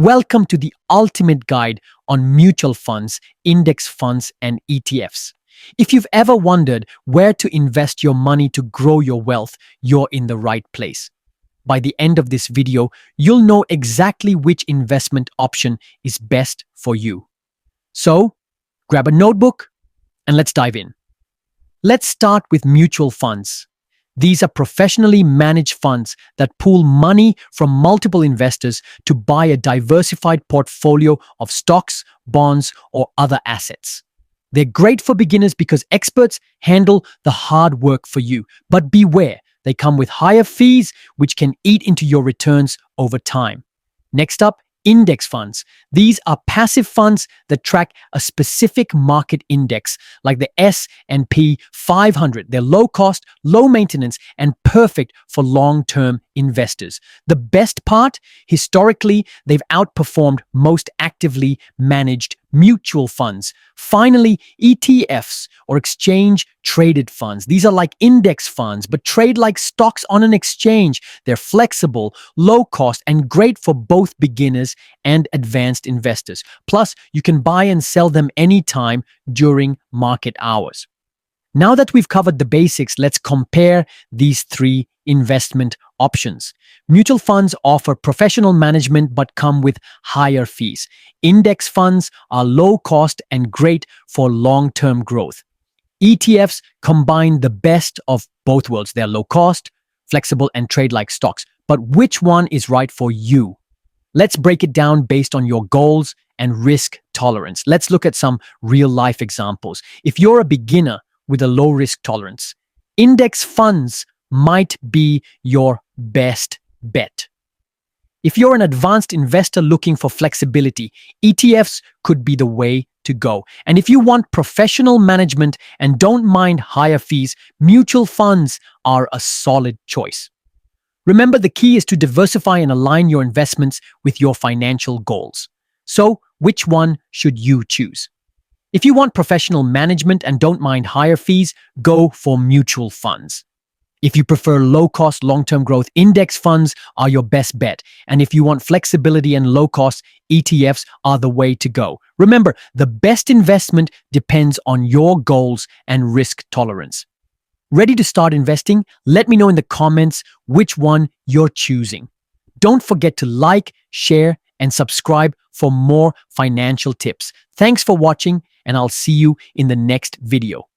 Welcome to the ultimate guide on mutual funds, index funds, and ETFs. If you've ever wondered where to invest your money to grow your wealth, you're in the right place. By the end of this video, you'll know exactly which investment option is best for you. So, grab a notebook and let's dive in. Let's start with mutual funds. These are professionally managed funds that pool money from multiple investors to buy a diversified portfolio of stocks, bonds, or other assets. They're great for beginners because experts handle the hard work for you. But beware, they come with higher fees which can eat into your returns over time. Next up, index funds. These are passive funds that track a specific market index, like the S&P 500. They're low cost, low maintenance, and perfect for long-term investors. The best part, historically, they've outperformed most actively managed mutual funds. Finally, ETFs, or exchange-traded funds. These are like index funds, but trade like stocks on an exchange. They're flexible, low cost, and great for both beginners and advanced investors. Plus, you can buy and sell them anytime during market hours. Now that we've covered the basics, let's compare these three investment options. Mutual funds offer professional management but come with higher fees. Index funds are low cost and great for long-term growth. ETFs combine the best of both worlds. They're low cost, flexible, and trade like stocks. But which one is right for you? Let's break it down based on your goals and risk tolerance. Let's look at some real-life examples. If you're a beginner with a low risk tolerance, index funds might be your best bet. If you're an advanced investor looking for flexibility, ETFs could be the way to go. And if you want professional management and don't mind higher fees, mutual funds are a solid choice. Remember, the key is to diversify and align your investments with your financial goals. So, which one should you choose? If you want professional management and don't mind higher fees, go for mutual funds. If you prefer low-cost, long-term growth, index funds are your best bet. And if you want flexibility and low-cost, ETFs are the way to go. Remember, the best investment depends on your goals and risk tolerance. Ready to start investing? Let me know in the comments which one you're choosing. Don't forget to like, share, and subscribe for more financial tips. Thanks for watching, and I'll see you in the next video.